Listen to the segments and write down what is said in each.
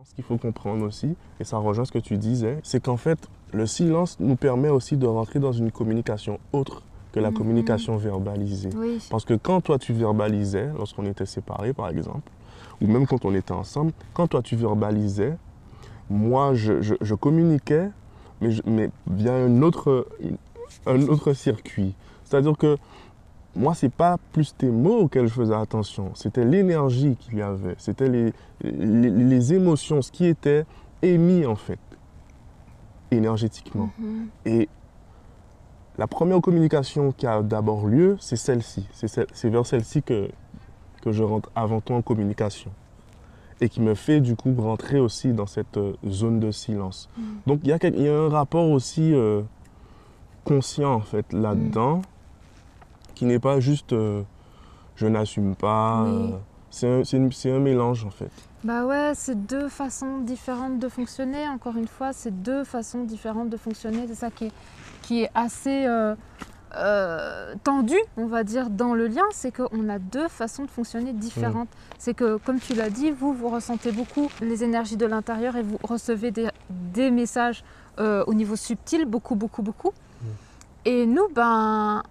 Ce qu'il faut comprendre aussi, et ça rejoint ce que tu disais, c'est qu'en fait, le silence nous permet aussi de rentrer dans une communication autre que la communication verbalisée. Oui. Parce que quand toi tu verbalisais, lorsqu'on était séparés par exemple, ou même quand on était ensemble, quand toi tu verbalisais, moi je communiquais, mais via un autre circuit. C'est-à-dire que moi, c'est pas plus tes mots auxquels je faisais attention, c'était l'énergie qu'il y avait, c'était les émotions, ce qui était émis en fait, énergétiquement. Et la première communication qui a d'abord lieu, c'est celle-ci. C'est vers celle-ci que je rentre avant tout en communication. Et qui me fait du coup rentrer aussi dans cette zone de silence. Donc il y a un rapport aussi conscient en fait là-dedans, qui n'est pas juste je n'assume pas. Oui. C'est un mélange en fait. Bah ouais, c'est deux façons différentes de fonctionner. Encore une fois, c'est deux façons différentes de fonctionner. C'est ça qui est assez tendu, on va dire, dans le lien. C'est qu'on a deux façons de fonctionner différentes. C'est que, comme tu l'as dit, vous ressentez beaucoup les énergies de l'intérieur et vous recevez des messages au niveau subtil, beaucoup. Et nous, ben...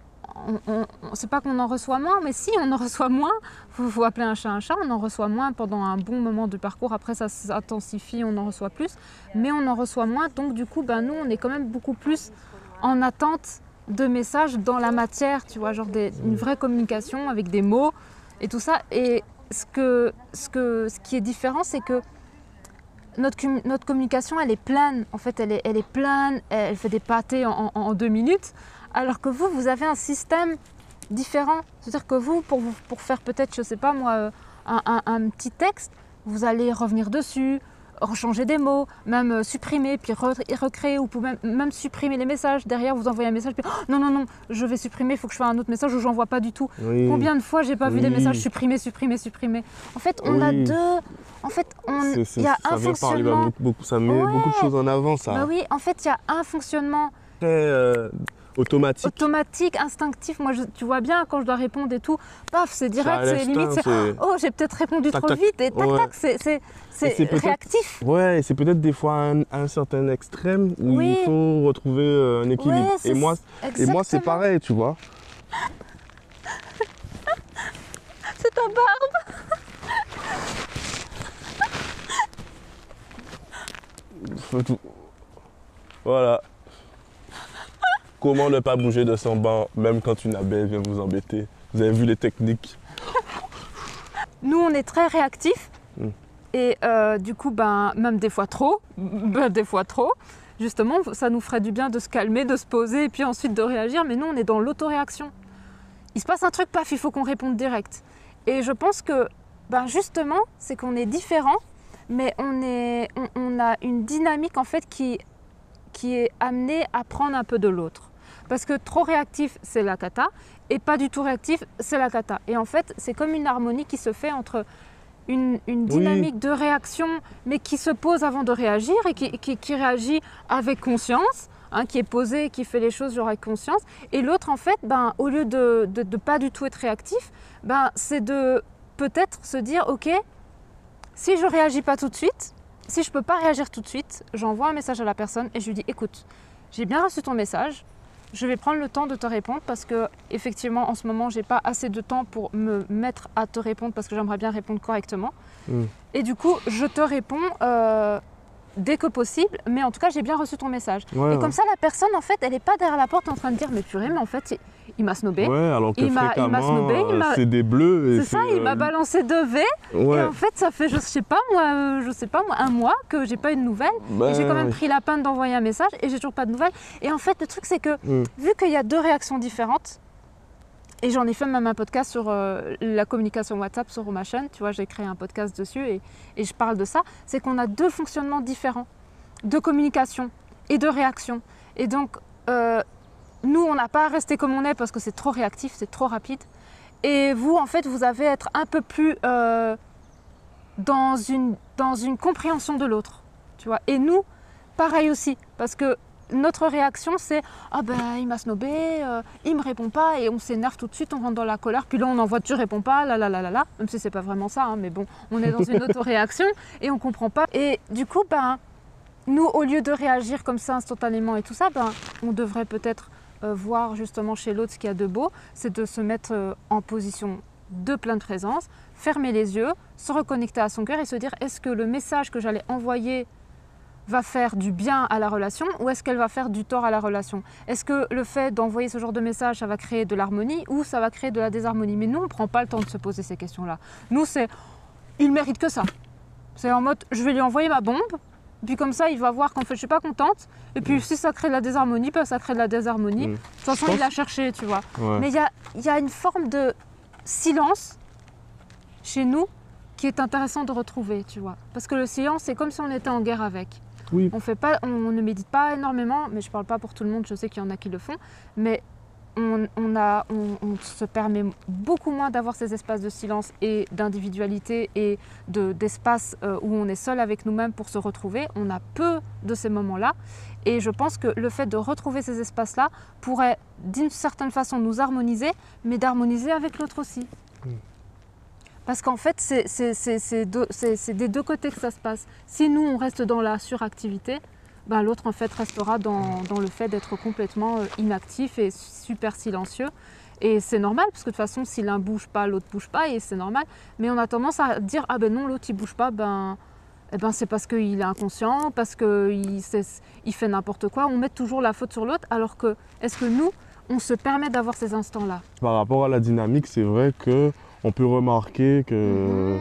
c'est pas qu'on en reçoit moins, mais si on en reçoit moins, il faut appeler un chat, on en reçoit moins pendant un bon moment de parcours, après ça s'intensifie, on en reçoit plus, mais on en reçoit moins, donc du coup, ben, nous on est quand même beaucoup plus en attente de messages dans la matière, tu vois, genre une vraie communication avec des mots et tout ça, et ce qui est différent, c'est que notre communication, elle est pleine, en fait, elle est pleine, elle fait des pâtés en 2 minutes, alors que vous avez un système différent. C'est-à-dire que pour faire peut-être, je sais pas moi, un petit texte, vous allez revenir dessus, changer des mots, même supprimer, puis recréer, ou même supprimer les messages. Derrière, vous envoyez un message, puis oh, non, je vais supprimer, il faut que je fasse un autre message ou j'en vois pas du tout. Oui. Combien de fois j'ai pas vu des messages supprimés. En fait, on a deux... En fait, il y a un fonctionnement... Ça met beaucoup de choses en avant, ça. Bah oui, en fait, il y a un fonctionnement... Très automatique, instinctif. Moi, tu vois bien, quand je dois répondre et tout, paf, c'est direct, c'est limite, oh, j'ai peut-être répondu trop vite, et tac, c'est réactif. Ouais, et c'est peut-être des fois un certain extrême où il faut retrouver un équilibre. Et moi, c'est pareil, tu vois. C'est ta barbe. Voilà. Comment ne pas bouger de son banc, même quand une abeille vient vous embêter. Vous avez vu les techniques. Nous, on est très réactifs. Et du coup, ben, même des fois trop. Justement, ça nous ferait du bien de se calmer, de se poser et puis ensuite de réagir. Mais nous, on est dans l'autoréaction. Il se passe un truc, paf, il faut qu'on réponde direct. Et je pense que, ben, justement, c'est qu'on est différents, mais on a une dynamique en fait qui est amenée à prendre un peu de l'autre. Parce que trop réactif, c'est la cata, et pas du tout réactif, c'est la cata. Et en fait, c'est comme une harmonie qui se fait entre une dynamique de réaction, mais qui se pose avant de réagir, et qui réagit avec conscience, hein, qui est posée, qui fait les choses genre avec conscience. Et l'autre, en fait, ben, au lieu de pas du tout être réactif, ben, c'est de peut-être se dire, ok, si je ne réagis pas tout de suite, si je ne peux pas réagir tout de suite, j'envoie un message à la personne et je lui dis, écoute, j'ai bien reçu ton message, je vais prendre le temps de te répondre parce que effectivement en ce moment j'ai pas assez de temps pour me mettre à te répondre parce que j'aimerais bien répondre correctement. Et du coup je te réponds dès que possible, mais en tout cas j'ai bien reçu ton message. Et comme ça la personne en fait elle est pas derrière la porte en train de dire mais purée mais en fait il m'a snobé. Ouais, alors que il m'a snobé, c'est des bleus. C'est ça, il m'a balancé 2 V. Ouais. Et en fait, ça fait, je sais pas moi, un mois que j'ai pas eu de nouvelles. Et j'ai quand même pris la peine d'envoyer un message et j'ai toujours pas de nouvelles. Et en fait, le truc, c'est que vu qu'il y a 2 réactions différentes, et j'en ai fait même un podcast sur la communication WhatsApp sur ma chaîne, tu vois, j'ai créé un podcast dessus et je parle de ça, c'est qu'on a 2 fonctionnements différents de communication et de réaction. Et donc, nous, on n'a pas à rester comme on est parce que c'est trop réactif, c'est trop rapide. Et vous, en fait, vous avez à être un peu plus dans une compréhension de l'autre, tu vois. Et nous, pareil aussi, parce que notre réaction, c'est « Ah ben, il m'a snobé, il me répond pas » et on s'énerve tout de suite, on rentre dans la colère. Puis là, on envoie « Tu réponds pas, là, là, là, là, là ». Même si c'est pas vraiment ça, hein, mais bon, on est dans une autoréaction et on comprend pas. Et du coup, ben, nous, au lieu de réagir comme ça instantanément et tout ça, ben, on devrait peut-être voir justement chez l'autre ce qu'il y a de beau, c'est de se mettre en position de pleine présence, fermer les yeux, se reconnecter à son cœur et se dire est-ce que le message que j'allais envoyer va faire du bien à la relation ou est-ce qu'elle va faire du tort à la relation? Est-ce que le fait d'envoyer ce genre de message, ça va créer de l'harmonie ou ça va créer de la désharmonie? Mais nous, on ne prend pas le temps de se poser ces questions-là. Nous, c'est il mérite que ça. C'est en mode je vais lui envoyer ma bombe, puis comme ça, il va voir qu'en fait, je suis pas contente. Et puis si ça crée de la désharmonie, ben, ça crée de la désharmonie. De toute façon, il l'a cherché, tu vois. Ouais. Mais il y a une forme de silence chez nous qui est intéressant de retrouver, tu vois. Parce que le silence, c'est comme si on était en guerre avec. Oui. On ne médite pas énormément, mais je ne parle pas pour tout le monde, je sais qu'il y en a qui le font, mais on se permet beaucoup moins d'avoir ces espaces de silence et d'individualité et d'espace où on est seul avec nous-mêmes pour se retrouver. On a peu de ces moments-là et je pense que le fait de retrouver ces espaces-là pourrait d'une certaine façon nous harmoniser, mais d'harmoniser avec l'autre aussi. Parce qu'en fait, c'est des deux côtés que ça se passe. Si nous, on reste dans la suractivité, ben, l'autre, en fait, restera dans le fait d'être complètement inactif et super silencieux. Et c'est normal, parce que de toute façon, si l'un ne bouge pas, l'autre ne bouge pas, et c'est normal. Mais on a tendance à dire « Ah ben non, l'autre, il ne bouge pas, eh ben, c'est parce qu'il est inconscient, parce qu'il fait n'importe quoi. » On met toujours la faute sur l'autre, alors que, est-ce que nous, on se permet d'avoir ces instants-là? Par rapport à la dynamique, c'est vrai qu'on peut remarquer que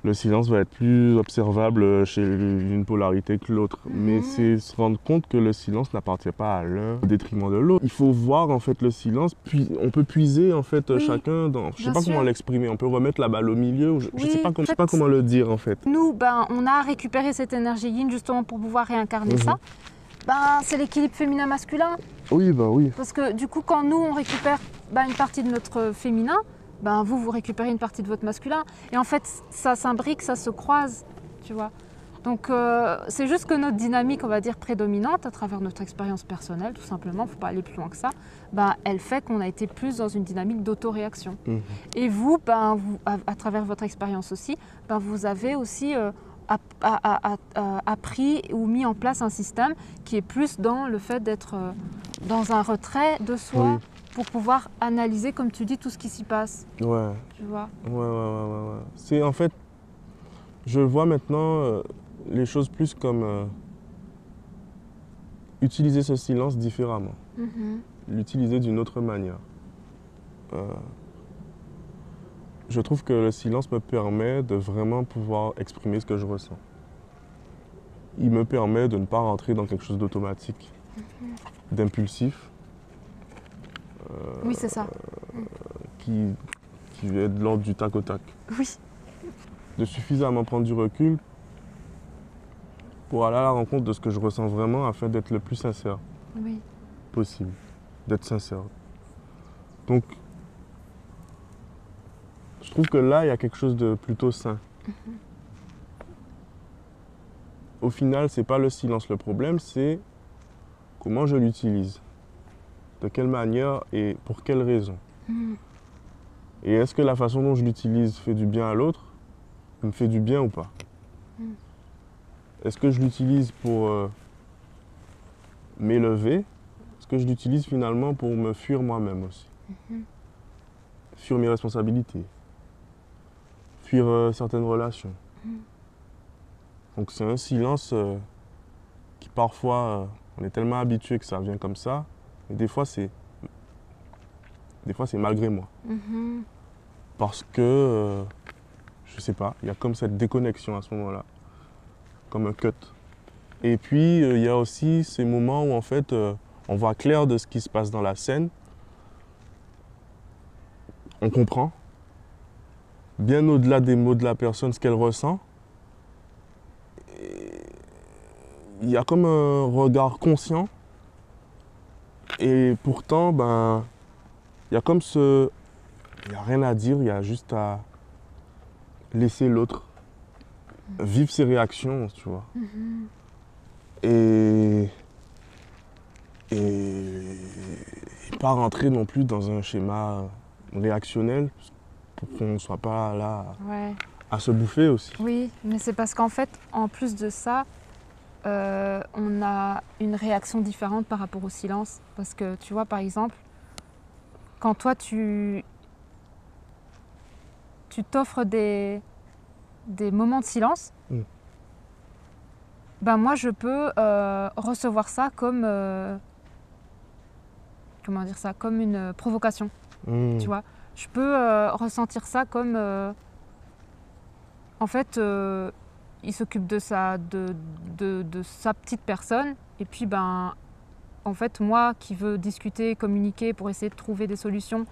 le silence va être plus observable chez une polarité que l'autre. Mais c'est se rendre compte que le silence n'appartient pas à l'un au détriment de l'autre. Il faut voir en fait le silence, puis on peut puiser en fait chacun dans... Je ne sais pas comment l'exprimer, on peut remettre la balle au milieu, ou je ne sais pas comment le dire en fait. Nous, ben, on a récupéré cette énergie yin justement pour pouvoir réincarner ça. Ben, c'est l'équilibre féminin-masculin. Oui, bah oui. Parce que du coup, quand nous, on récupère une partie de notre féminin, ben, vous récupérez une partie de votre masculin. Et en fait, ça s'imbrique, ça se croise, tu vois. Donc, c'est juste que notre dynamique, on va dire, prédominante, à travers notre expérience personnelle, tout simplement, il ne faut pas aller plus loin que ça, ben, elle fait qu'on a été plus dans une dynamique d'autoréaction. Et vous, ben, à travers votre expérience aussi, ben, vous avez aussi appris ou mis en place un système qui est plus dans le fait d'être dans un retrait de soi, pour pouvoir analyser, comme tu dis, tout ce qui s'y passe. Ouais. Tu vois? Ouais. C'est en fait, je vois maintenant les choses plus comme utiliser ce silence différemment. L'utiliser d'une autre manière. Je trouve que le silence me permet de vraiment pouvoir exprimer ce que je ressens. Il me permet de ne pas rentrer dans quelque chose d'automatique, d'impulsif. Oui, c'est ça. Qui est de l'ordre du tac au tac. Oui. De suffisamment prendre du recul pour aller à la rencontre de ce que je ressens vraiment afin d'être le plus sincère possible. D'être sincère. Donc, je trouve que là, il y a quelque chose de plutôt sain. Au final, c'est pas le silence le problème, c'est comment je l'utilise. De quelle manière et pour quelles raisons. Et est-ce que la façon dont je l'utilise fait du bien à l'autre, me fait du bien ou pas? Est-ce que je l'utilise pour m'élever? Est-ce que je l'utilise finalement pour me fuir moi-même aussi? Fuir mes responsabilités, fuir certaines relations. Donc c'est un silence qui parfois, on est tellement habitué que ça vient comme ça, mais des fois c'est malgré moi. Parce que, je sais pas, il y a comme cette déconnexion à ce moment-là, comme un cut. Et puis il y a aussi ces moments où en fait on voit clair de ce qui se passe dans la scène, on comprend, bien au-delà des mots de la personne, ce qu'elle ressent. Il y a comme un regard conscient et pourtant, ben, il y a comme ce... Il n'y a rien à dire, il y a juste à laisser l'autre vivre ses réactions, tu vois. Et pas rentrer non plus dans un schéma réactionnel pour qu'on ne soit pas là Ouais. à se bouffer aussi. Oui, mais c'est parce qu'en fait, en plus de ça, on a une réaction différente par rapport au silence. Parce que tu vois, par exemple, quand toi tu t'offres des moments de silence, ben moi je peux recevoir ça comme comment dire ça, comme une provocation. Tu vois, je peux ressentir ça comme en fait il s'occupe de sa petite personne et puis ben en fait moi qui veux discuter, communiquer pour essayer de trouver des solutions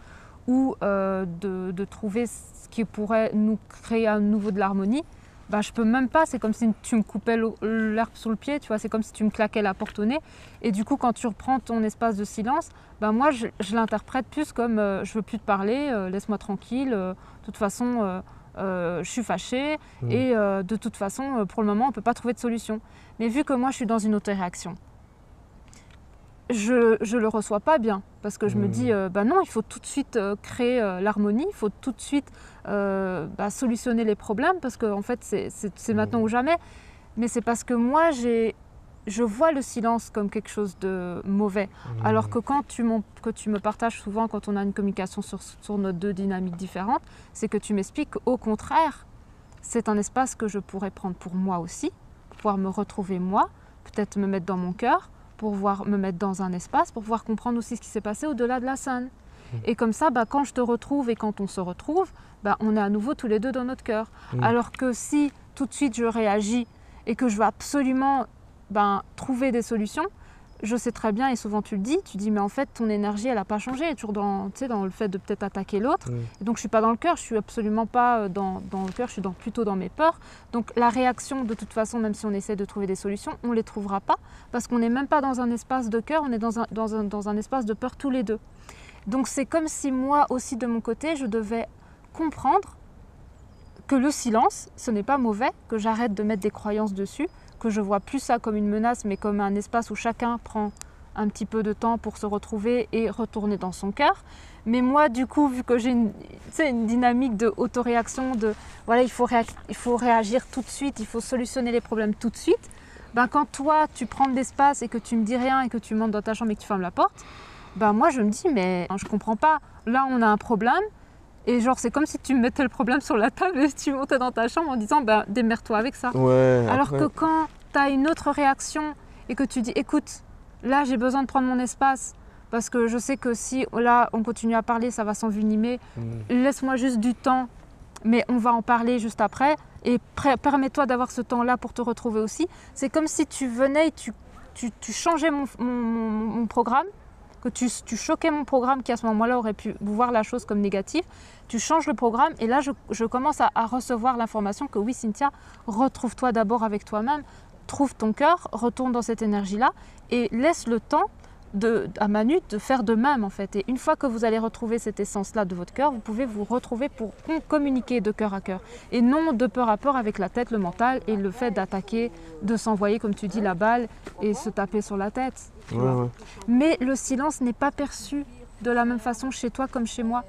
ou de trouver ce qui pourrait nous créer à nouveau de l'harmonie, ben, je peux même pas, c'est comme si tu me coupais l'herbe sous le pied, tu vois, c'est comme si tu me claquais la porte au nez. Et du coup, quand tu reprends ton espace de silence, ben moi, je l'interprète plus comme je veux plus te parler, laisse-moi tranquille, de toute façon, je suis fâchée et de toute façon, pour le moment, on ne peut pas trouver de solution. Mais vu que moi, je suis dans une auto-réaction, je le reçois pas bien parce que je me dis bah non, il faut tout de suite créer l'harmonie, il faut tout de suite solutionner les problèmes parce que en fait c'est maintenant ou jamais. Mais c'est parce que moi je vois le silence comme quelque chose de mauvais. Alors que quand tu me partages souvent quand on a une communication sur nos deux dynamiques différentes, c'est que tu m'expliques qu'au contraire, c'est un espace que je pourrais prendre pour moi aussi, pour pouvoir me retrouver moi, peut-être me mettre dans mon cœur, pour pouvoir me mettre dans un espace, pour pouvoir comprendre aussi ce qui s'est passé au-delà de la scène. Et comme ça, quand je te retrouve et quand on se retrouve, on est à nouveau tous les deux dans notre cœur. Alors que si tout de suite je réagis et que je veux absolument trouver des solutions, je sais très bien, et souvent tu le dis, tu dis mais en fait ton énergie elle n'a pas changé, elle est toujours dans le fait de peut-être attaquer l'autre. Et donc je ne suis pas dans le cœur, je ne suis absolument pas dans le cœur, je suis plutôt dans mes peurs. Donc la réaction de toute façon, même si on essaie de trouver des solutions, on ne les trouvera pas parce qu'on n'est même pas dans un espace de cœur, on est dans un espace de peur tous les deux. Donc c'est comme si moi aussi de mon côté, je devais comprendre que le silence, ce n'est pas mauvais, que j'arrête de mettre des croyances dessus, que je vois plus ça comme une menace, mais comme un espace où chacun prend un petit peu de temps pour se retrouver et retourner dans son cœur. Mais moi, du coup, vu que j'ai une dynamique de autoréaction, voilà, il faut réagir tout de suite, il faut solutionner les problèmes tout de suite. Quand toi, tu prends de l'espace et que tu me dis rien et que tu montes dans ta chambre et que tu fermes la porte, moi, je me dis, mais je comprends pas. Là, on a un problème. Et genre, c'est comme si tu me mettais le problème sur la table et tu montais dans ta chambre en disant démerde-toi avec ça. Ouais, alors que quand tu as une autre réaction et que tu dis écoute, là j'ai besoin de prendre mon espace parce que je sais que si là on continue à parler, ça va s'envenimer. Laisse-moi juste du temps, mais on va en parler juste après. Et permets-toi d'avoir ce temps-là pour te retrouver aussi. C'est comme si tu venais et tu changeais mon programme. Que tu choquais mon programme qui à ce moment-là aurait pu voir la chose comme négative, tu changes le programme et là je commence à recevoir l'information que oui Cynthia, retrouve-toi d'abord avec toi-même, trouve ton cœur, retourne dans cette énergie-là et laisse le temps à Manu de faire de même en fait. Et une fois que vous allez retrouver cette essence-là de votre cœur, vous pouvez vous retrouver pour communiquer de cœur à cœur et non de peur à peur avec la tête, le mental et le fait d'attaquer, de s'envoyer comme tu dis la balle et se taper sur la tête. Ouais. Mais le silence n'est pas perçu de la même façon chez toi comme chez moi.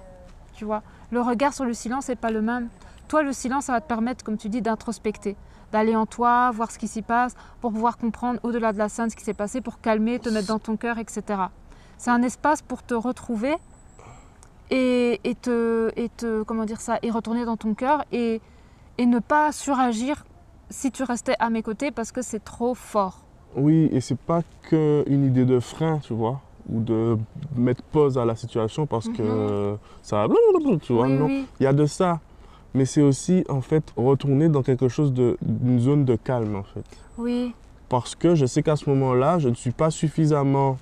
Tu vois, le regard sur le silence n'est pas le même. Toi, le silence, ça va te permettre, comme tu dis, d'introspecter, d'aller en toi, voir ce qui s'y passe, pour pouvoir comprendre au-delà de la scène ce qui s'est passé, pour calmer, te mettre dans ton cœur, etc. C'est un espace pour te retrouver et retourner dans ton cœur et ne pas suragir si tu restais à mes côtés parce que c'est trop fort. Oui, et c'est pas qu'une idée de frein, tu vois, ou de mettre pause à la situation parce que ça va, tu vois, non. Oui. Il y a de ça, mais c'est aussi, en fait, retourner dans quelque chose d'une zone de calme, en fait. Oui. Parce que je sais qu'à ce moment-là, je ne suis pas suffisamment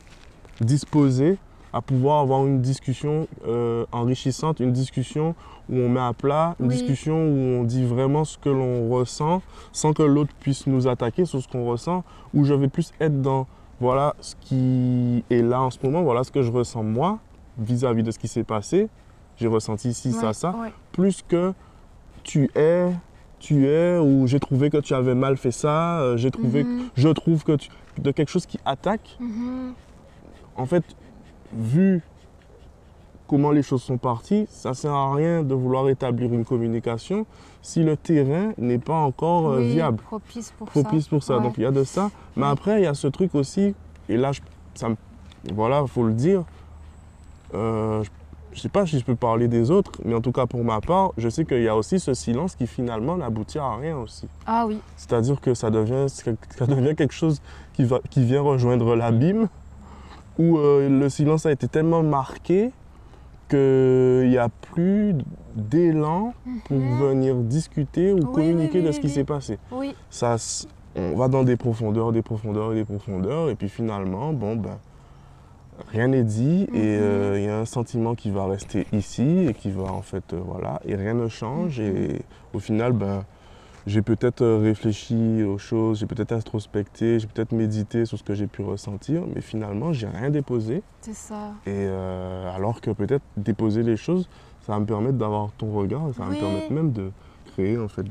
disposé à pouvoir avoir une discussion enrichissante, une discussion où on met à plat, une discussion où on dit vraiment ce que l'on ressent sans que l'autre puisse nous attaquer sur ce qu'on ressent, où je vais plus être dans voilà ce qui est là en ce moment, voilà ce que je ressens moi vis-à-vis de ce qui s'est passé, j'ai ressenti ici, ça, plus que tu es, ou j'ai trouvé que tu avais mal fait ça, je trouve que de quelque chose qui attaque. En fait, vu comment les choses sont parties, ça ne sert à rien de vouloir établir une communication si le terrain n'est pas encore Oui, viable, propice pour propice pour ça. Ouais. Donc il y a de ça. Mais après, il y a ce truc aussi, et là, voilà, il faut le dire. Je ne sais pas si je peux parler des autres, mais en tout cas pour ma part, je sais qu'il y a aussi ce silence qui finalement n'aboutit à rien aussi. Ah oui. C'est-à-dire que ça devient quelque chose qui vient rejoindre l'abîme, où le silence a été tellement marqué qu'il n'y a plus d'élan pour venir discuter ou communiquer de ce qui s'est passé. Oui. On va dans des profondeurs, des profondeurs et des profondeurs, et puis finalement, bon, ben, rien n'est dit, et il y a un sentiment qui va rester ici, et qui va en fait, voilà, et rien ne change, et au final, ben, j'ai peut-être réfléchi aux choses, j'ai peut-être introspecté, j'ai peut-être médité sur ce que j'ai pu ressentir, mais finalement, j'ai rien déposé. C'est ça. Et alors que peut-être déposer les choses, ça va me permettre d'avoir ton regard, et ça va me permettre même de créer en fait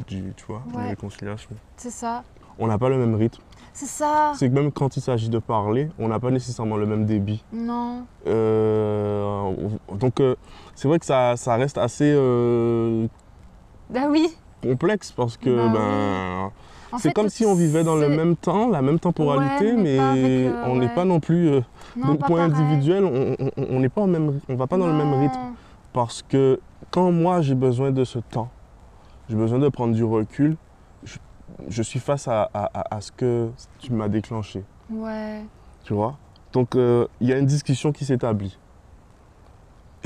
tu vois, une réconciliation. C'est ça. On n'a pas le même rythme. C'est ça. C'est que même quand il s'agit de parler, on n'a pas nécessairement le même débit. Non. Donc c'est vrai que ça reste assez Bah oui. complexe parce que c'est comme si on vivait dans le même temps, la même temporalité, mais on n'est pas non plus d'un point individuel, on n'est pas on va pas dans le même rythme. Parce que quand moi j'ai besoin de ce temps, j'ai besoin de prendre du recul, je suis face à ce que tu m'as déclenché. Ouais. Tu vois? Donc il y a une discussion qui s'établit.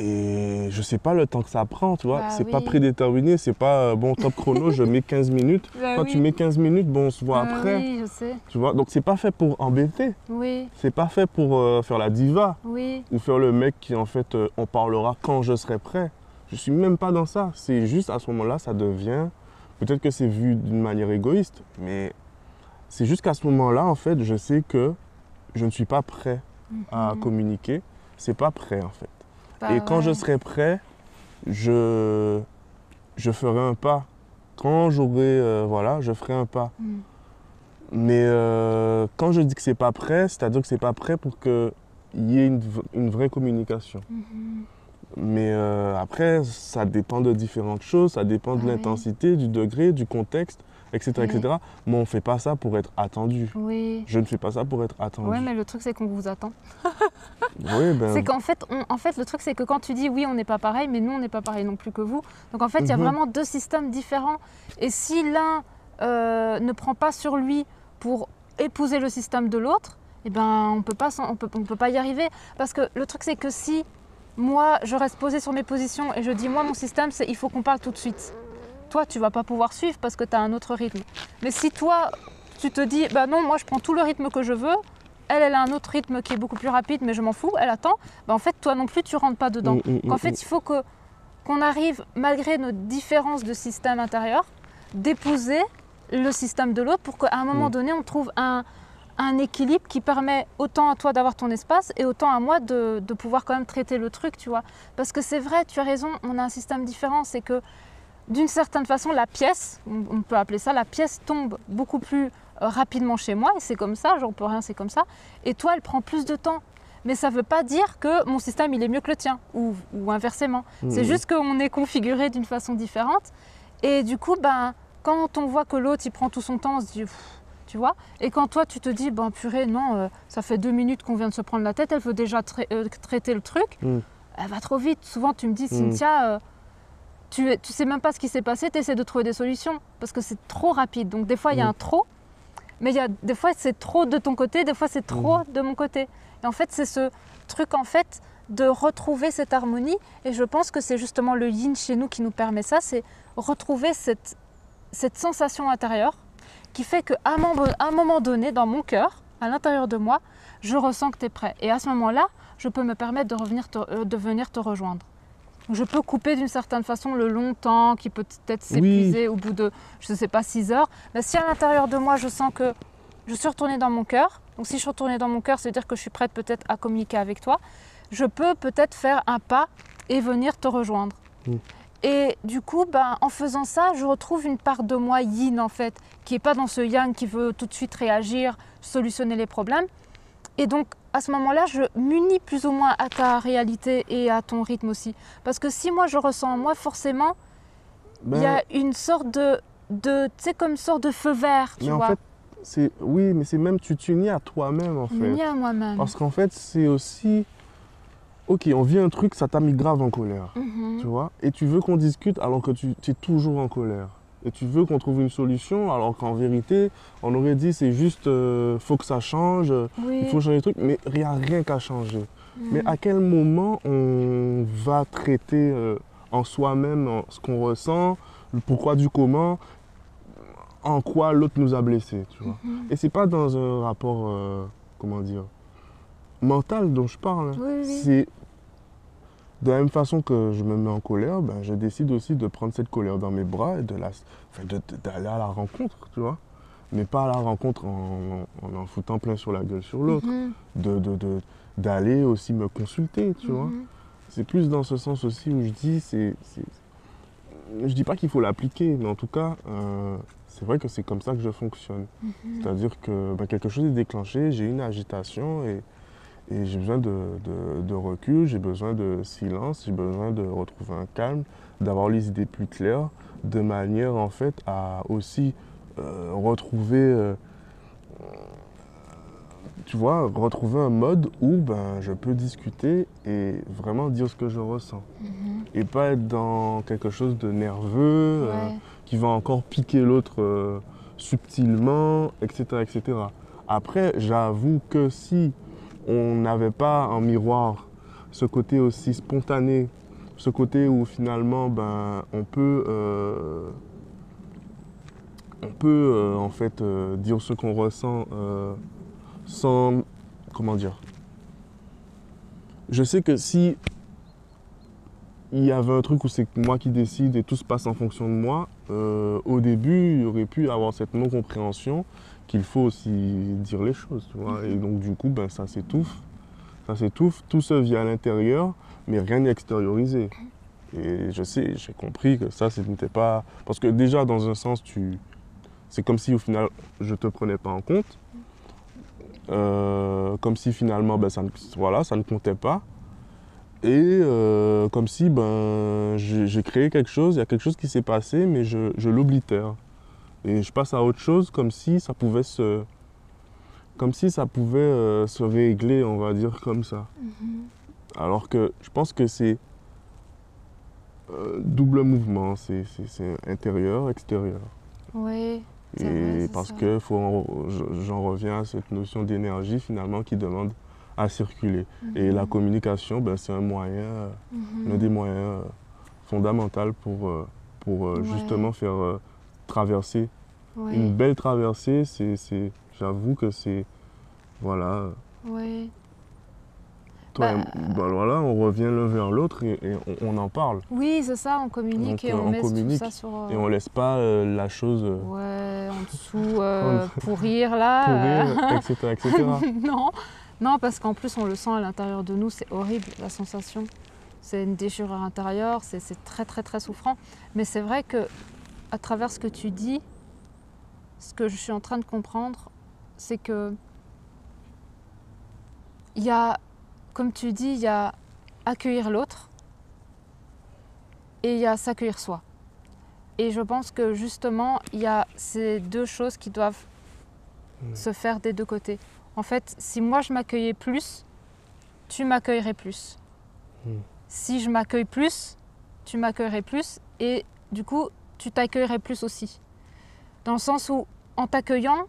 Et je sais pas le temps que ça prend, tu vois. C'est pas prédéterminé, c'est pas bon, top chrono, je mets 15 minutes. Quand tu mets 15 minutes, bon, on se voit après. Oui, je sais. Tu vois? Donc c'est pas fait pour embêter. Oui. C'est pas fait pour faire la diva. Oui. Ou faire le mec qui en fait on parlera quand je serai prêt. Je suis même pas dans ça. C'est juste à ce moment-là, ça devient. Peut-être que c'est vu d'une manière égoïste, mais c'est juste qu'à ce moment-là, en fait, je sais que je ne suis pas prêt à communiquer. C'est pas prêt, en fait. Et quand je serai prêt, je ferai un pas. Quand j'aurai, voilà, je ferai un pas. Mais quand je dis que c'est pas prêt, c'est-à-dire que c'est pas prêt pour qu'il y ait une vraie communication. Mais après, ça dépend de différentes choses, ça dépend de l'intensité, du degré, du contexte, etc. etc. Mais on ne fait pas ça pour être attendu. Oui. Je ne fais pas ça pour être attendu. Oui, mais le truc, c'est qu'on vous attend. Oui, ben... C'est qu'en fait, le truc, c'est que quand tu dis oui, on n'est pas pareil, mais nous, on n'est pas pareil non plus que vous. Donc en fait, il y a vraiment deux systèmes différents. Et si l'un ne prend pas sur lui pour épouser le système de l'autre, eh ben, on peut pas y arriver. Parce que le truc, c'est que si moi, je reste posée sur mes positions et je dis, moi, mon système, c'est il faut qu'on parle tout de suite. Toi, tu vas pas pouvoir suivre parce que tu as un autre rythme. Mais si toi, tu te dis, bah non, moi, je prends tout le rythme que je veux, elle a un autre rythme qui est beaucoup plus rapide, mais je m'en fous, elle attend, bah en fait, toi non plus, tu rentres pas dedans. Donc, en fait, il faut qu'on arrive, malgré nos différences de système intérieur, d'épouser le système de l'autre pour qu'à un moment donné, on trouve un équilibre qui permet autant à toi d'avoir ton espace et autant à moi de pouvoir quand même traiter le truc, tu vois. Parce que c'est vrai, tu as raison, on a un système différent, c'est que d'une certaine façon, la pièce, on peut appeler ça, la pièce tombe beaucoup plus rapidement chez moi et c'est comme ça, j'en peux rien, c'est comme ça. Et toi, elle prend plus de temps. Mais ça ne veut pas dire que mon système, il est mieux que le tien ou inversement. C'est juste qu'on est configuré d'une façon différente. Et du coup, ben, quand on voit que l'autre, il prend tout son temps, on se dit... Tu vois? Et quand toi, tu te dis, ben purée, non, ça fait 2 minutes qu'on vient de se prendre la tête, elle veut déjà traiter le truc, elle va trop vite. Souvent, tu me dis, Cynthia, tu sais même pas ce qui s'est passé, tu essaies de trouver des solutions, parce que c'est trop rapide. Donc des fois, il y a un trop, mais des fois, c'est trop de ton côté, des fois, c'est trop de mon côté. Et en fait, c'est ce truc, en fait, de retrouver cette harmonie. Et je pense que c'est justement le yin chez nous qui nous permet ça, c'est retrouver cette sensation intérieure, qui fait qu'à un moment donné, dans mon cœur, à l'intérieur de moi, je ressens que tu es prêt. Et à ce moment-là, je peux me permettre de venir te rejoindre. Je peux couper d'une certaine façon le long temps qui peut peut-être s'épuiser au bout de, je ne sais pas, 6 heures. Mais si à l'intérieur de moi, je sens que je suis retournée dans mon cœur, donc si je suis retournée dans mon cœur, c'est-à-dire que je suis prête peut-être à communiquer avec toi, je peux peut-être faire un pas et venir te rejoindre. Et du coup, en faisant ça, je retrouve une part de moi yin en fait, qui n'est pas dans ce yang qui veut tout de suite réagir, solutionner les problèmes. Et donc, à ce moment-là, je m'unis plus ou moins à ta réalité et à ton rythme aussi. Parce que si moi, je ressens en moi, forcément, il y a une sorte tu sais, comme une sorte de feu vert, tu mais en vois. fait, oui, mais c'est même, tu t'unis à toi-même, en Je m'unis fait. à moi-même. Parce qu'en fait, c'est aussi, ok, on vit un truc, ça t'a mis grave en colère, Mhm. tu vois, et tu veux qu'on discute alors que tu es toujours en colère. Et tu veux qu'on trouve une solution alors qu'en vérité, on aurait dit c'est juste, faut que ça change, il Oui. faut changer les trucs, mais il n'y a rien qu'à changer. Mais Mhm. à quel moment on va traiter en soi-même ce qu'on ressent, le pourquoi du comment, en quoi l'autre nous a blessés, tu vois. Mhm. Et c'est pas dans un rapport, comment dire, mental dont je parle, hein. Oui, oui. C'est de la même façon que je me mets en colère, ben, je décide aussi de prendre cette colère dans mes bras et d'aller à la rencontre, tu vois. Mais pas à la rencontre en foutant plein sur la gueule sur l'autre. Mhm. D'aller aussi me consulter, tu vois. Mhm. C'est plus dans ce sens aussi où je dis, je dis pas qu'il faut l'appliquer, mais en tout cas, c'est vrai que c'est comme ça que je fonctionne. Mhm. C'est-à-dire que ben, quelque chose est déclenché, j'ai une agitation et j'ai besoin de recul, j'ai besoin de silence, j'ai besoin de retrouver un calme, d'avoir les idées plus claires, de manière en fait à aussi retrouver, tu vois, retrouver un mode où ben, je peux discuter et vraiment dire ce que je ressens. Mhm. Et pas être dans quelque chose de nerveux, Ouais. qui va encore piquer l'autre subtilement, etc., etc. Après, j'avoue que si on n'avait pas en miroir ce côté aussi spontané, ce côté où finalement ben, on peut en fait dire ce qu'on ressent sans, comment dire, je sais que si il y avait un truc où c'est moi qui décide et tout se passe en fonction de moi, au début, il y aurait pu avoir cette non-compréhension qu'il faut aussi dire les choses, tu vois. Et donc, du coup, ben, ça s'étouffe, tout se vit à l'intérieur, mais rien n'est extériorisé. Et je sais, j'ai compris que ça, ce n'était pas... Parce que déjà, dans un sens, c'est comme si au final, je ne te prenais pas en compte. Comme si finalement, ben, voilà, ça ne comptait pas. Et comme si ben, j'ai créé quelque chose, il y a quelque chose qui s'est passé, mais je l'oblitère. Et je passe à autre chose comme si ça pouvait se régler, on va dire, comme ça. Mhm. Alors que je pense que c'est double mouvement, c'est intérieur, extérieur. Oui, c'est vrai, Et c'est parce ça. que j'en reviens à cette notion d'énergie finalement qui demande à circuler. Et la Mhm. communication, ben, c'est un moyen, l'un Mhm. des moyens fondamentaux pour Ouais, justement faire traverser. Une ouais, belle traversée, j'avoue que c'est, voilà, ouais. toi et Bah, ben voilà, on revient l'un vers l'autre et on en parle. oui, c'est ça, on communique Donc et on on met tout ça communique sur, et on laisse pas la chose ouais, en dessous, en- pourrir là. pourrir, etc., etc. Non, non, parce qu'en plus on le sent à l'intérieur de nous, c'est horrible la sensation. C'est une déchirure intérieure, c'est très très très souffrant. Mais c'est vrai que à travers ce que tu dis, ce que je suis en train de comprendre, c'est que il y a, comme tu dis, il y a accueillir l'autre et il y a s'accueillir soi. Et je pense que justement, il y a ces deux choses qui doivent se faire des deux côtés. En fait, si moi je m'accueillais plus, tu m'accueillerais plus. Mm. Si je m'accueille plus, tu m'accueillerais plus et du coup, tu t'accueillerais plus aussi. Dans le sens où, en t'accueillant,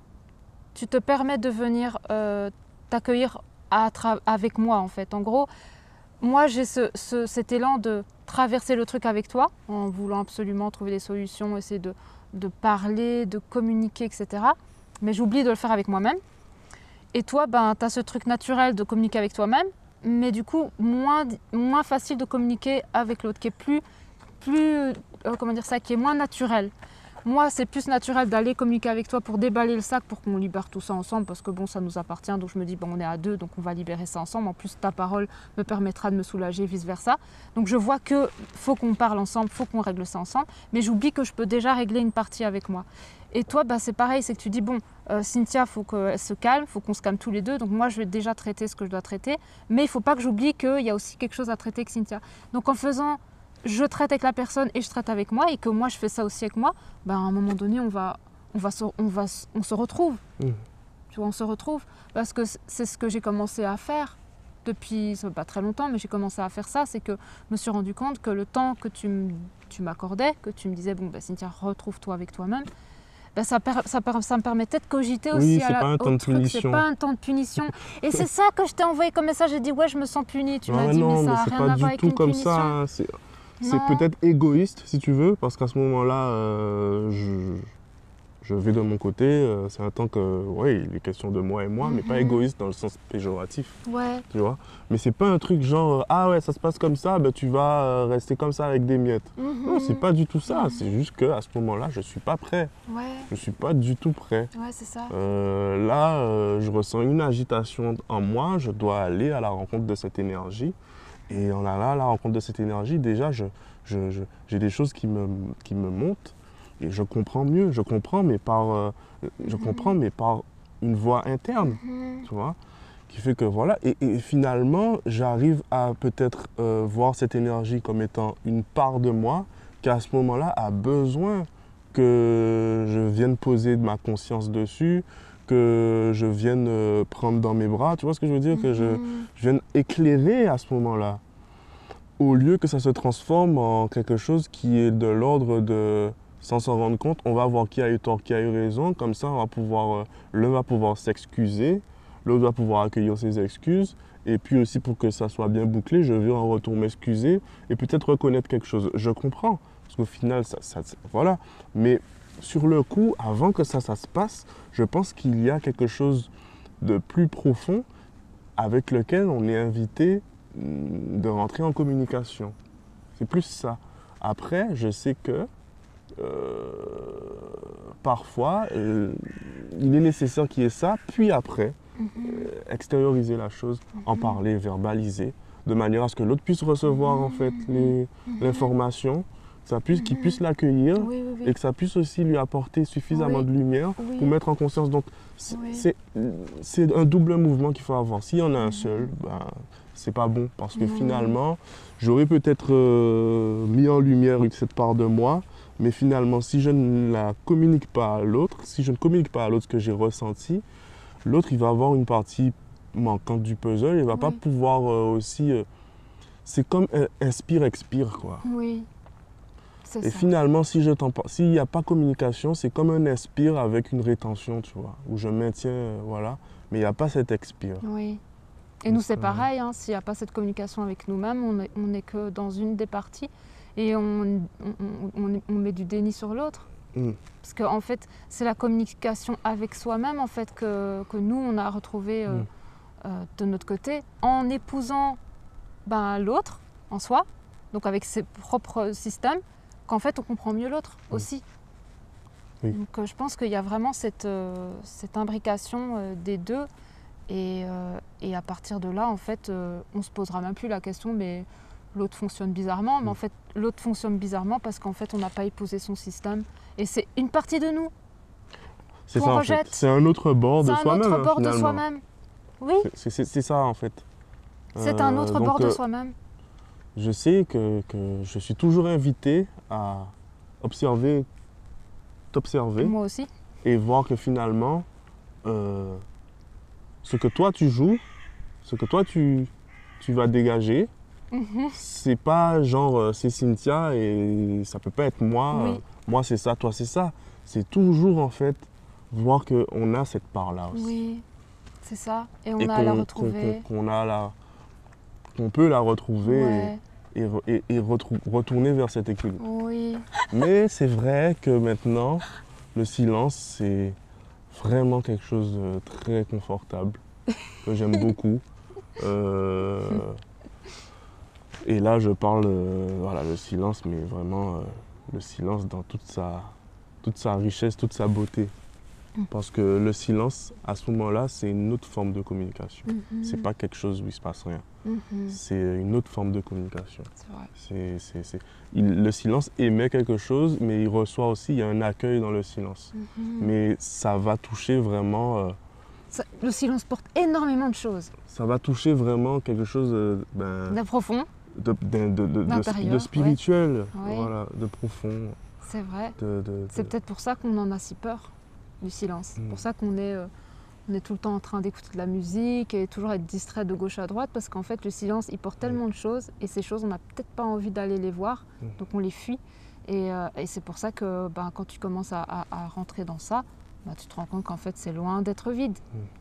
tu te permets de venir t'accueillir avec moi en fait. En gros, moi j'ai cet élan de traverser le truc avec toi en voulant absolument trouver des solutions, essayer de parler, de communiquer, etc. Mais j'oublie de le faire avec moi-même. Et toi, ben, tu as ce truc naturel de communiquer avec toi-même, mais du coup, moins facile de communiquer avec l'autre, qui est comment dire ça, qui est moins naturel. Moi, c'est plus naturel d'aller communiquer avec toi pour déballer le sac, pour qu'on libère tout ça ensemble, parce que bon, ça nous appartient, donc je me dis, bon, on est à deux, donc on va libérer ça ensemble. En plus, ta parole me permettra de me soulager, vice-versa. Donc je vois que faut qu'on parle ensemble, faut qu'on règle ça ensemble, mais j'oublie que je peux déjà régler une partie avec moi. Et toi, bah, c'est pareil, c'est que tu dis, bon, Cynthia, il faut qu'elle se calme, il faut qu'on se calme tous les deux. Donc moi, je vais déjà traiter ce que je dois traiter. Mais il ne faut pas que j'oublie qu'il y a aussi quelque chose à traiter avec Cynthia. Donc en faisant, je traite avec la personne et je traite avec moi, et que moi, je fais ça aussi avec moi, bah, à un moment donné, on se retrouve. Tu vois, on se retrouve. Parce que c'est ce que j'ai commencé à faire depuis, ça fait pas très longtemps, mais j'ai commencé à faire ça. C'est que je me suis rendu compte que le temps que tu m'accordais, que tu me disais, bon, bah, Cynthia, retrouve-toi avec toi-même, ben ça me permettait de cogiter aussi Oui, c'est pas un temps de punition. C'est pas un temps de punition. Et c'est ça que je t'ai envoyé comme message. J'ai dit, ouais, je me sens punie. Tu m'as dit, mais ça n'a rien à voir avec une punition. Non, c'est pas du tout comme ça. C'est peut-être égoïste, si tu veux, parce qu'à ce moment-là, je vais de mon côté. C'est un temps que, oui, il est question de moi et moi, mais pas égoïste dans le sens péjoratif. Ouais. Tu vois. Mais c'est pas un truc genre, ah ouais, ça se passe comme ça, ben tu vas rester comme ça avec des miettes. Non, c'est pas du tout ça. C'est juste qu'à ce moment-là, je suis pas prêt. Ouais. Je suis pas du tout prêt. Ouais, c'est ça. Là, je ressens une agitation en moi. Je dois aller à la rencontre de cette énergie. Et en allant à la rencontre de cette énergie, déjà, j'ai des choses qui me montent. Et je comprends mieux. Je comprends, mais par une voix interne. Tu vois, qui fait que voilà. Et finalement, j'arrive à peut-être voir cette énergie comme étant une part de moi qui, à ce moment-là, a besoin que je vienne poser de ma conscience dessus, que je vienne prendre dans mes bras, tu vois ce que je veux dire, que je vienne éclairer à ce moment-là, au lieu que ça se transforme en quelque chose qui est de l'ordre de, sans s'en rendre compte, on va voir qui a eu tort, qui a eu raison, comme ça on va pouvoir, l'un va pouvoir s'excuser, l'autre va pouvoir accueillir ses excuses, et puis aussi pour que ça soit bien bouclé, je vais en retour m'excuser et peut-être reconnaître quelque chose. Je comprends. Parce qu'au final, voilà. Mais sur le coup, avant que ça se passe, je pense qu'il y a quelque chose de plus profond avec lequel on est invité de rentrer en communication. C'est plus ça. Après, je sais que parfois, il est nécessaire qu'il y ait ça, puis après, extérioriser la chose, en parler, verbaliser, de manière à ce que l'autre puisse recevoir en fait l'information, qu'il puisse l'accueillir et que ça puisse aussi lui apporter suffisamment de lumière pour mettre en conscience. Donc c'est un double mouvement qu'il faut avoir. S'il y en a un seul, ben, c'est pas bon parce que finalement, j'aurais peut-être mis en lumière cette part de moi, mais finalement, si je ne la communique pas à l'autre, si je ne communique pas à l'autre ce que j'ai ressenti, l'autre, il va avoir une partie manquante du puzzle, il ne va pas pouvoir aussi... c'est comme inspire-expire, quoi. Oui, c'est ça. Et finalement, s'il n'y a pas communication, c'est comme un expire avec une rétention, tu vois, où je maintiens, voilà, mais il n'y a pas cet expire. Oui. Et nous, c'est pareil, hein, s'il n'y a pas cette communication avec nous-mêmes, on n'est que dans une des parties et on met du déni sur l'autre. Parce qu'en fait, c'est la communication avec soi-même en fait, que nous, on a retrouvé de notre côté en épousant l'autre en soi, donc avec ses propres systèmes, qu'en fait, on comprend mieux l'autre aussi. Oui. Donc je pense qu'il y a vraiment cette imbrication des deux. Et à partir de là, en fait, on se posera même plus la question, mais l'autre fonctionne bizarrement. Mais en fait, l'autre fonctionne bizarrement parce qu'en fait, on n'a pas épousé son système. Et c'est une partie de nous. C'est ça, en fait. C'est un autre bord de soi-même. C'est un autre bord finalement. de soi-même. Oui. C'est ça, en fait. C'est un autre bord de soi-même. Je sais que je suis toujours invité à t'observer. Moi aussi. Et voir que finalement, ce que toi tu joues, ce que toi tu vas dégager, c'est pas genre c'est Cynthia et ça peut pas être moi, moi c'est ça, toi c'est ça. C'est toujours en fait voir qu'on a cette part-là aussi. Oui, c'est ça. Et on a à la retrouver. Qu'on peut la retrouver et retourner vers cet équilibre. Oui. Mais c'est vrai que maintenant, le silence, c'est vraiment quelque chose de très confortable, que j'aime beaucoup. Et là, je parle, le silence, mais vraiment le silence dans toute sa richesse, toute sa beauté. Parce que le silence, à ce moment-là, c'est une autre forme de communication. Mhm. C'est pas quelque chose où il se passe rien. Mhm. C'est une autre forme de communication. C'est vrai. Le silence émet quelque chose, mais il reçoit aussi, il y a un accueil dans le silence. Mhm. Mais ça va toucher vraiment... Le silence porte énormément de choses. ça va toucher vraiment quelque chose D'un profond, d'intérieur, de spirituel, ouais. voilà, de profond. c'est vrai. De- C'est peut-être pour ça qu'on en a si peur du silence. C'est pour ça qu'on est, on est tout le temps en train d'écouter de la musique et toujours être distrait de gauche à droite parce qu'en fait le silence il porte tellement de choses et ces choses on n'a peut-être pas envie d'aller les voir, donc on les fuit. Et c'est pour ça que quand tu commences à rentrer dans ça, tu te rends compte qu'en fait c'est loin d'être vide.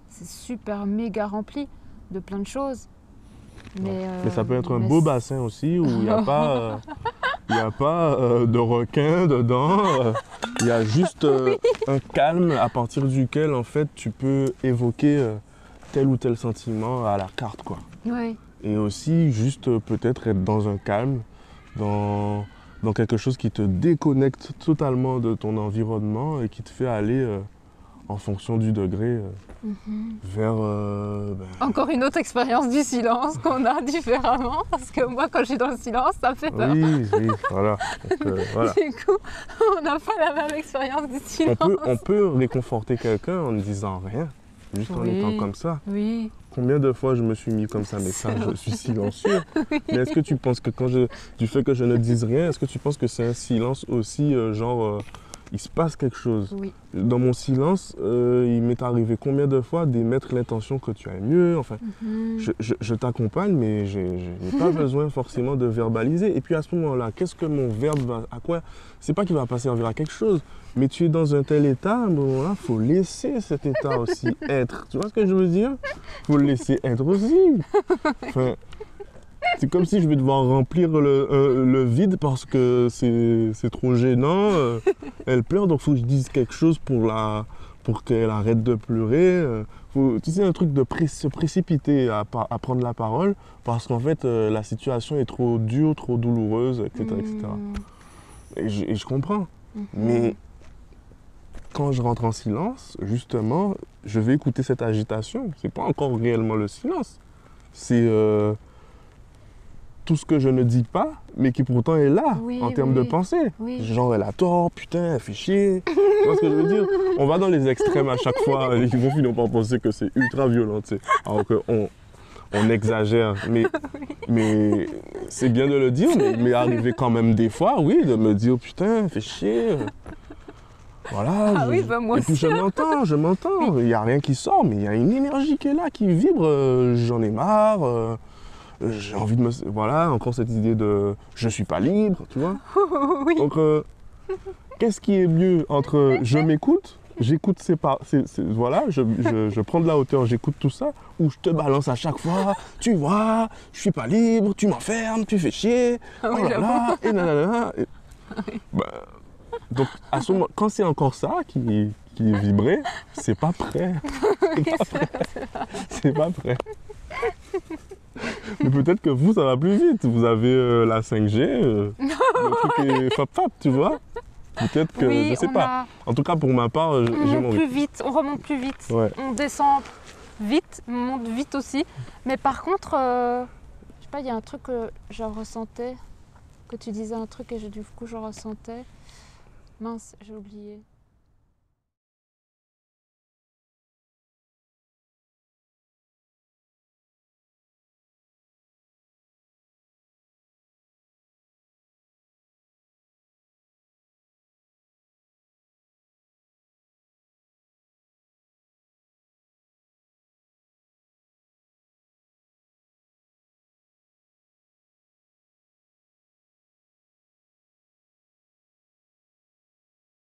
C'est super méga rempli de plein de choses. Mais ça peut être un beau bassin aussi où il n'y a pas, de requin dedans. Il y a juste un calme à partir duquel en fait tu peux évoquer tel ou tel sentiment à la carte, quoi. Ouais. Et aussi juste peut-être être dans un calme, dans quelque chose qui te déconnecte totalement de ton environnement et qui te fait aller en fonction du degré vers... Encore une autre expérience du silence qu'on a différemment parce que moi quand je suis dans le silence ça me fait peur. Oui, voilà. Donc, voilà. Du coup, on n'a pas la même expérience du silence. On peut réconforter quelqu'un en ne disant rien, juste en Oui. étant comme ça. Oui. Combien de fois je me suis mis comme ça, mais ça, je suis silencieux. Mais est-ce que tu penses que du fait que je ne dise rien, est-ce que tu penses que c'est un silence aussi, il se passe quelque chose? Oui. Dans mon silence, il m'est arrivé combien de fois d'émettre l'intention que tu ailles mieux. Enfin, je t'accompagne, mais je n'ai pas besoin forcément de verbaliser. Et puis à ce moment-là, qu'est-ce que mon verbe va... À quoi? C'est pas qu'il va pas servir à quelque chose, mais tu es dans un tel état, à un moment-là, il faut laisser cet état aussi être. Tu vois ce que je veux dire? Il faut le laisser être aussi. Enfin, c'est comme si je vais devoir remplir le vide parce que c'est trop gênant. Elle pleure, donc il faut que je dise quelque chose pour qu'elle arrête de pleurer. Tu sais, un truc de se précipiter à prendre la parole parce qu'en fait, la situation est trop dure, trop douloureuse, etc. etc. Et je comprends. Mais quand je rentre en silence, justement, je vais écouter cette agitation. C'est pas encore réellement le silence. C'est... tout ce que je ne dis pas, mais qui pourtant est là, en termes de pensée. Oui. Genre, elle a tort, putain, elle fait chier. Tu vois ce que je veux dire? On va dans les extrêmes à chaque fois, et ils vont finir par penser que c'est ultra violent, tu sais. Alors qu'on exagère, mais c'est bien de le dire, mais arriver quand même des fois, oui, de me dire, putain, elle fait chier. Voilà. Ah oui, moi et puis aussi. je m'entends. Il n'y a rien qui sort, mais il y a une énergie qui est là, qui vibre. J'en ai marre. J'ai envie de me... Voilà, encore cette idée de je suis pas libre, tu vois. Oui. Donc, qu'est-ce qui est mieux entre je m'écoute, j'écoute voilà, je prends de la hauteur, j'écoute tout ça, ou je te balance à chaque fois, tu vois, je suis pas libre, tu m'enfermes, tu fais chier, Ah oui, oh là là, et nanana. Donc, à ce moment, quand c'est encore ça qui est vibré, c'est pas prêt. C'est pas prêt. Mais peut-être que vous, ça va plus vite. Vous avez la 5G, le truc est fap-fap, tu vois. Peut-être que, oui, je sais pas. En tout cas, pour ma part, on j'ai monte mon plus rythme. vite, on remonte plus vite. Ouais. On descend vite, on monte vite aussi. Mais par contre, je sais pas, il y a un truc que je ressentais, que tu disais un truc et du coup je ressentais. Mince, j'ai oublié.